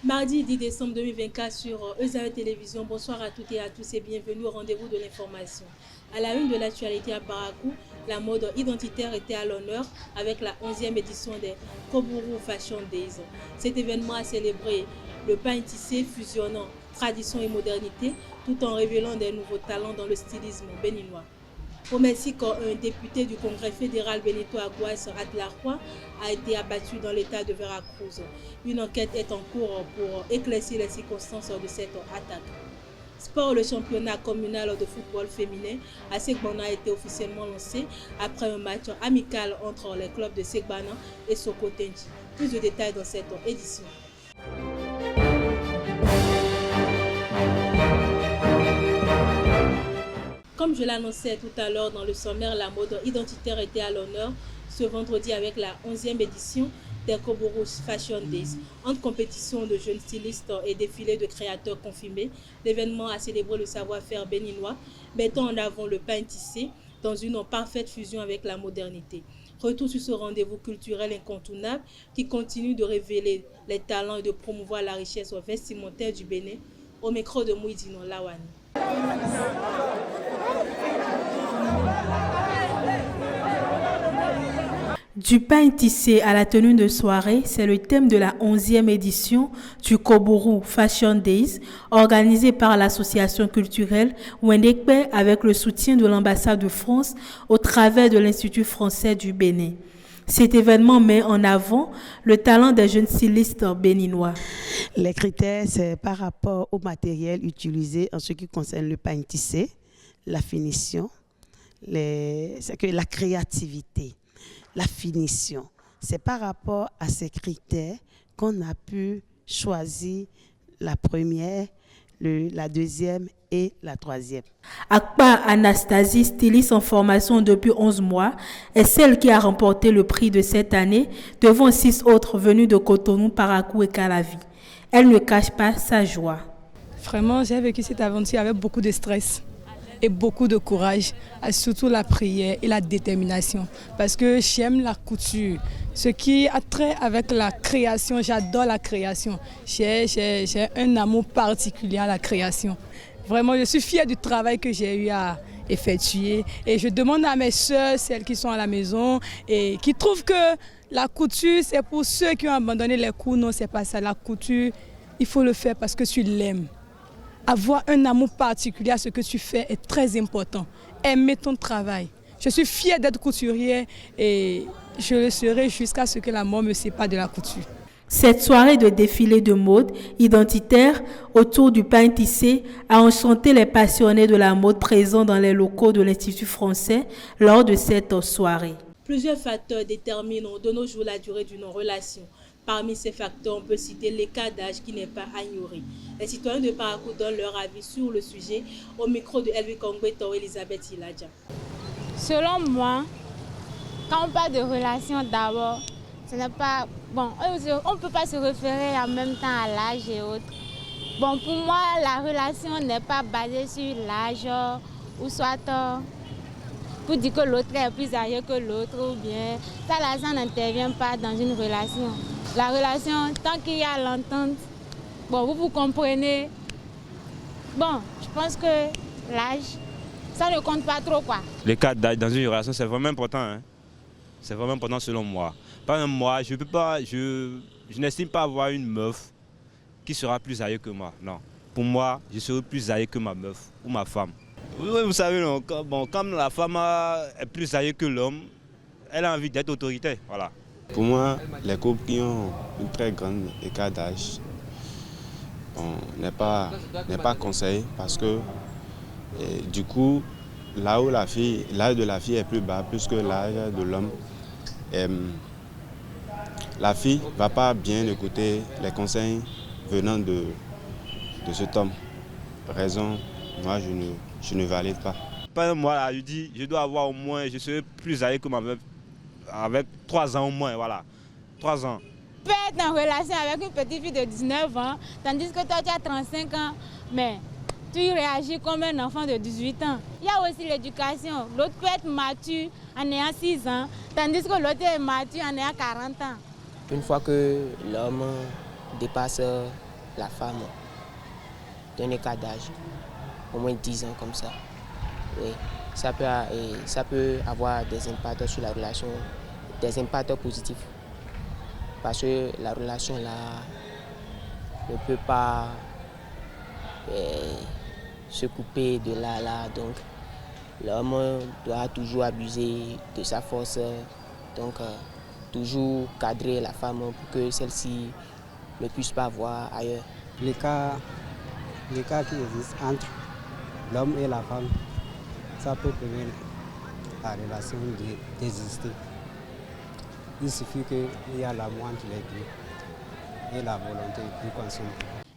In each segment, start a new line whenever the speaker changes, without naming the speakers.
Mardi 10 décembre 2024 sur Ezae Télévision. Bonsoir à toutes et à tous et bienvenue au rendez-vous de l'information. À la une de l'actualité à Parakou, la mode identitaire était à l'honneur avec la 11e édition des Koburu Fashion Days. Cet événement a célébré le pain tissé fusionnant tradition et modernité tout en révélant des nouveaux talents dans le stylisme béninois. Au Mexique, un député du Congrès fédéral Benito Aguas Atlarqua a été abattu dans l'état de Veracruz. Une enquête est en cours pour éclaircir les circonstances de cette attaque. Sport, le championnat communal de football féminin à Segbana a été officiellement lancé après un match amical entre les clubs de Segbana et Sokotenji. Plus de détails dans cette édition. Comme je l'annonçais tout à l'heure dans le sommaire, la mode identitaire était à l'honneur ce vendredi avec la 11e édition des Koburu Fashion Days. Entre compétition de jeunes stylistes et défilés de créateurs confirmés, l'événement a célébré le savoir-faire béninois, mettant en avant le pain tissé dans une parfaite fusion avec la modernité. Retour sur ce rendez-vous culturel incontournable qui continue de révéler les talents et de promouvoir la richesse vestimentaire du Bénin, au micro de Mouidino Lawani. Du pain tissé à la tenue de soirée, c'est le thème de la 11e édition du Koburu Fashion Days, organisée par l'association culturelle Wendekpe avec le soutien de l'ambassade de France au travers de l'Institut français du Bénin. Cet événement met en avant le talent des jeunes stylistes béninois.
Les critères, c'est par rapport au matériel utilisé en ce qui concerne le pain tissé, la finition, c'est que la créativité. La finition, c'est par rapport à ces critères qu'on a pu choisir la première, la deuxième et la troisième.
Akpa Anastasie, styliste en formation depuis 11 mois, est celle qui a remporté le prix de cette année devant 6 autres venus de Cotonou, Parakou et Calavi. Elle ne cache pas sa joie.
Vraiment, j'ai vécu cette aventure avec beaucoup de stress et beaucoup de courage, et surtout la prière et la détermination. Parce que j'aime la couture. Ce qui a trait avec la création, j'adore la création. J'ai un amour particulier à la création. Vraiment, je suis fière du travail que j'ai eu à effectuer. Et je demande à mes sœurs, celles qui sont à la maison, et qui trouvent que la couture, c'est pour ceux qui ont abandonné les cours. Non, c'est pas ça. La couture, il faut le faire parce que tu l'aimes. Avoir un amour particulier à ce que tu fais est très important. Aimer ton travail. Je suis fière d'être couturière et je le serai jusqu'à ce que la mort me sépare de la couture.
Cette soirée de défilé de mode identitaire autour du pain tissé a enchanté les passionnés de la mode présents dans les locaux de l'Institut français lors de cette soirée. Plusieurs facteurs déterminent de nos jours la durée d'une relation. Parmi ces facteurs, on peut citer l'écart d'âge qui n'est pas à ignorer. Les citoyens de Parakou donnent leur avis sur le sujet au micro de Elvi Kongbeto et Elisabeth Iladja.
Selon moi, quand on parle de relation d'abord, ce n'est pas bon. On ne peut pas se référer en même temps à l'âge et autres. Bon, pour moi, la relation n'est pas basée sur l'âge ou soit pour dire que l'autre est plus âgé que l'autre ou bien ça n'intervient pas dans une relation. La relation, tant qu'il y a l'entente, bon, vous comprenez. Bon, je pense que l'âge, ça ne compte pas trop, quoi.
L'écart d'âge dans une relation, c'est vraiment important. Hein? C'est vraiment important selon moi. Par exemple, moi, je n'estime pas avoir une meuf qui sera plus âgée que moi. Non. Pour moi, je serai plus âgé que ma meuf ou ma femme. Oui, vous savez, non, comme la femme est plus âgée que l'homme, elle a envie d'être autoritaire. Voilà.
Pour moi, les couples qui ont une très grande écart d'âge n'est pas conseillé parce que du coup, là où l'âge de la fille est plus bas, plus que l'âge de l'homme, la fille ne va pas bien écouter les conseils venant de cet homme. Raison, moi je ne valide pas.
Par exemple, moi, je dis, je dois avoir au moins, je serai plus âgé que ma meuf avec 3 ans au moins, voilà. 3 ans.
Tu peux être en relation avec une petite fille de 19 ans, tandis que toi tu as 35 ans, mais tu réagis comme un enfant de 18 ans. Il y a aussi l'éducation. L'autre peut être mature en ayant 6 ans, tandis que l'autre est mature en ayant 40 ans.
Une fois que l'homme dépasse la femme d'un écart d'âge, au moins 10 ans comme ça, oui, ça peut avoir des impacts sur la relation, des impacts positifs. Parce que la relation là ne peut pas se couper de là à là. Donc l'homme doit toujours abuser de sa force, donc toujours cadrer la femme pour que celle-ci ne puisse pas voir ailleurs.
Les cas qui existent entre l'homme et la femme, ça peut permettre la relation d'exister. Il suffit qu'il y ait l'amour entre les deux et la volonté du consommer.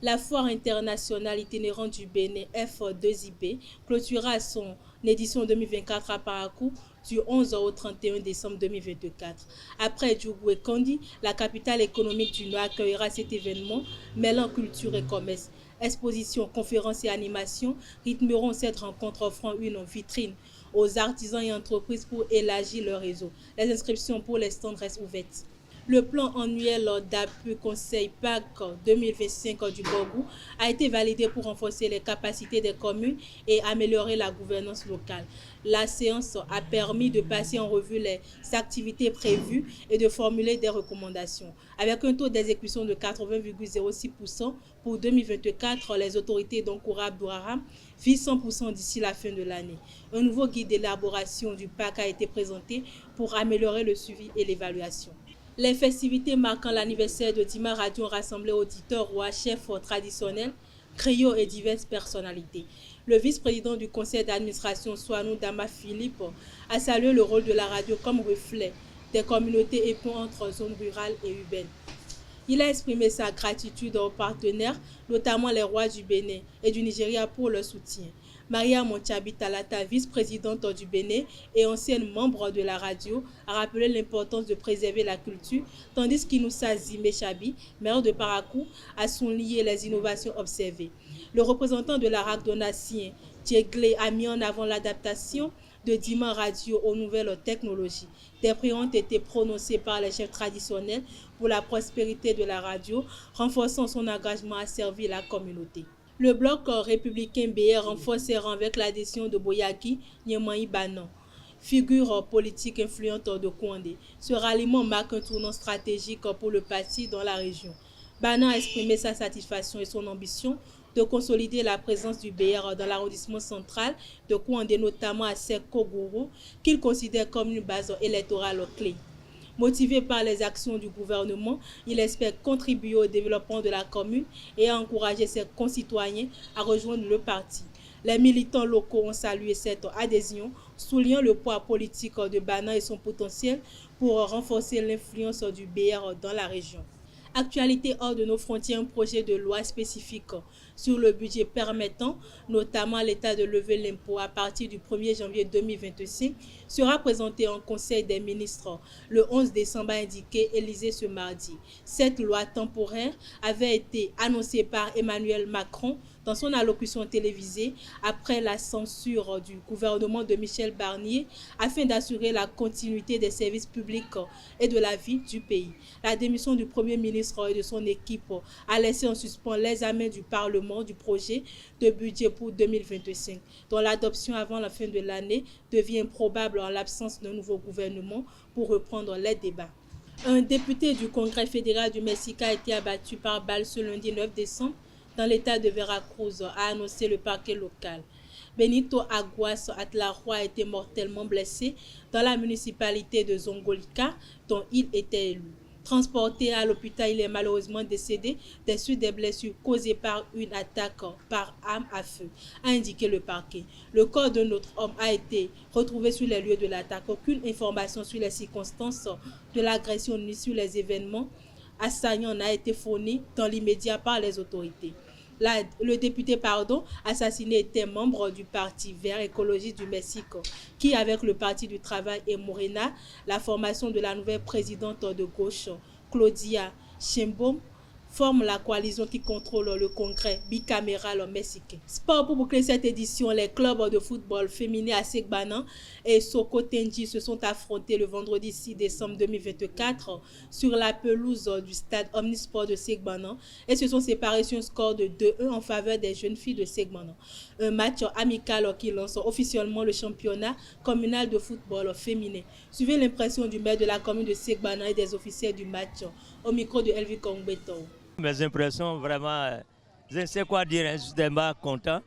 La foire internationale itinérante du Bénin F2IB clôturera son édition 2024 à Parakou du 11 au 31 décembre 2024. Après Djougou et Kandi, la capitale économique du Nord accueillera cet événement mêlant culture et commerce. Expositions, conférences et animations rythmeront cette rencontre offrant une vitrine aux artisans et entreprises pour élargir leur réseau. Les inscriptions pour les stands restent ouvertes. Le plan annuel d'appui Conseil PAC 2025 du Borgou a été validé pour renforcer les capacités des communes et améliorer la gouvernance locale. La séance a permis de passer en revue les activités prévues et de formuler des recommandations. Avec un taux d'exécution de 80,06% pour 2024, les autorités d'Onkoura Abdouraham visent 100% d'ici la fin de l'année. Un nouveau guide d'élaboration du PAC a été présenté pour améliorer le suivi et l'évaluation. Les festivités marquant l'anniversaire de Dima Radio ont rassemblé auditeurs, rois, chefs traditionnels, griots et diverses personnalités. Le vice-président du conseil d'administration, Soanou Dama Philippe, a salué le rôle de la radio comme reflet des communautés et pont entre zones rurales et urbaines. Il a exprimé sa gratitude aux partenaires, notamment les rois du Bénin et du Nigeria pour leur soutien. Maria Montchabi Talata, vice-présidente du Bénin et ancienne membre de la radio, a rappelé l'importance de préserver la culture, tandis qu'Inoussa Zimé Chabi, maire de Parakou, a souligné les innovations observées. Le représentant de la RAC Donatien, Djeglé, a mis en avant l'adaptation de Dima Radio aux nouvelles technologies. Des prix ont été prononcés par les chefs traditionnels pour la prospérité de la radio, renforçant son engagement à servir la communauté. Le bloc républicain BR renforce ses rangs avec l'adhésion de Boyaki Nyemaï Banan, figure politique influente de Kouandé. Ce ralliement marque un tournant stratégique pour le parti dans la région. Banan a exprimé sa satisfaction et son ambition de consolider la présence du BR dans l'arrondissement central de Kouandé, notamment à Seko-Gourou, qu'il considère comme une base électorale clé. Motivé par les actions du gouvernement, il espère contribuer au développement de la commune et à encourager ses concitoyens à rejoindre le parti. Les militants locaux ont salué cette adhésion, soulignant le poids politique de Banan et son potentiel pour renforcer l'influence du BR dans la région. Actualité hors de nos frontières, un projet de loi spécifique sur le budget permettant notamment à l'État de lever l'impôt à partir du 1er janvier 2025 sera présenté en Conseil des ministres le 11 décembre, a indiqué Élysée ce mardi. Cette loi temporaire avait été annoncée par Emmanuel Macron dans son allocution télévisée après la censure du gouvernement de Michel Barnier afin d'assurer la continuité des services publics et de la vie du pays. La démission du Premier ministre et de son équipe a laissé en suspens l'examen du Parlement du projet de budget pour 2025, dont l'adoption avant la fin de l'année devient improbable en l'absence d'un nouveau gouvernement pour reprendre les débats. Un député du Congrès fédéral du Mexique a été abattu par balle ce lundi 9 décembre dans l'état de Veracruz, a annoncé le parquet local. Benito Aguas Atlarua a été mortellement blessé dans la municipalité de Zongolica, dont il était élu. Transporté à l'hôpital, il est malheureusement décédé des suites des blessures causées par une attaque par arme à feu, a indiqué le parquet. Le corps d'un autre homme a été retrouvé sur les lieux de l'attaque. Aucune information sur les circonstances de l'agression ni sur les événements assaillants n'a été fournie dans l'immédiat par les autorités. Le député assassiné était membre du Parti vert écologiste du Mexique, qui, avec le Parti du Travail et Morena, la formation de la nouvelle présidente de gauche, Claudia Sheinbaum, forme la coalition qui contrôle le congrès bicaméral mexicain. Sport pour boucler cette édition, les clubs de football féminin à Segbana et Sokotenji se sont affrontés le vendredi 6 décembre 2024 sur la pelouse du stade Omnisport de Segbana et se sont séparés sur un score de 2-1 en faveur des jeunes filles de Segbana. Un match amical qui lance officiellement le championnat communal de football féminin. Suivez l'impression du maire de la commune de Segbana et des officiels du match au micro de Elvi Kongbeto.
Mes impressions, vraiment, je ne sais quoi dire, je suis tellement content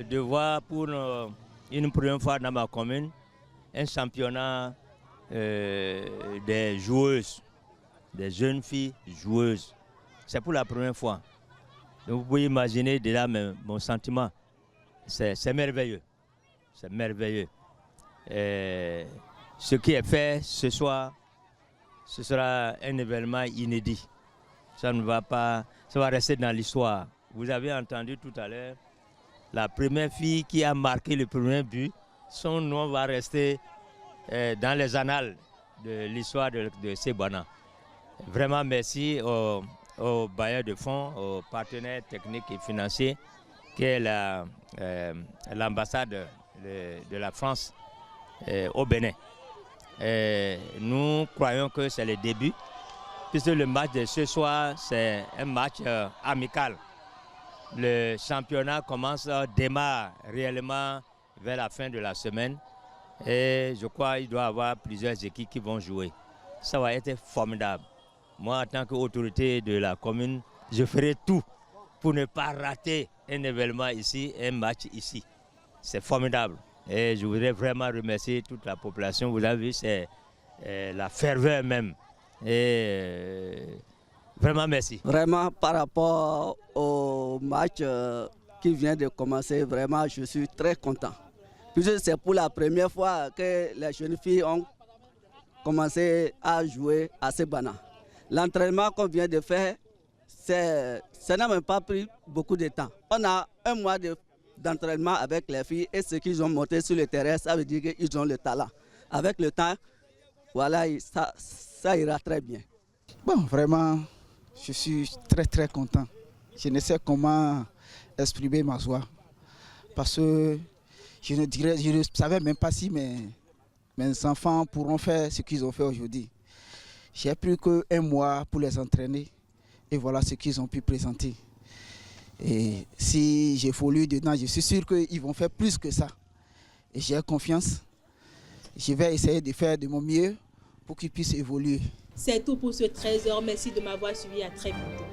de voir pour une première fois dans ma commune un championnat des joueuses, des jeunes filles joueuses. C'est pour la première fois. Donc vous pouvez imaginer déjà mon sentiment. C'est merveilleux. C'est merveilleux. Et ce qui est fait ce soir, ce sera un événement inédit. Ça ne va pas, ça va rester dans l'histoire. Vous avez entendu tout à l'heure, la première fille qui a marqué le premier but, son nom va rester dans les annales de l'histoire de Segbana. Vraiment merci aux bailleurs de fonds, aux partenaires techniques et financiers, qui est l'ambassade de la France au Bénin. Et nous croyons que c'est le début, puisque le match de ce soir, c'est un match amical. Le championnat démarre réellement vers la fin de la semaine. Et je crois qu'il doit y avoir plusieurs équipes qui vont jouer. Ça va être formidable. Moi, en tant qu'autorité de la commune, je ferai tout pour ne pas rater un événement ici, un match ici. C'est formidable. Et je voudrais vraiment remercier toute la population. Vous avez vu, c'est la ferveur même. Et vraiment merci.
Vraiment par rapport au match qui vient de commencer, vraiment je suis très content. Puisque c'est pour la première fois que les jeunes filles ont commencé à jouer à Segbana. L'entraînement qu'on vient de faire, ça n'a même pas pris beaucoup de temps. On a un mois d'entraînement avec les filles et ce qu'ils ont monté sur le terrain, ça veut dire qu'ils ont le talent. Avec le temps, voilà, ça ira très bien.
Bon, vraiment, je suis très content. Je ne sais comment exprimer ma joie. Parce que je ne savais même pas si mes enfants pourront faire ce qu'ils ont fait aujourd'hui. J'ai plus qu'un mois pour les entraîner et voilà ce qu'ils ont pu présenter. Et si j'évolue dedans, je suis sûr qu'ils vont faire plus que ça. Et j'ai confiance. Je vais essayer de faire de mon mieux pour qu'ils puissent évoluer.
C'est tout pour ce 13h. Merci de m'avoir suivi. À très bientôt.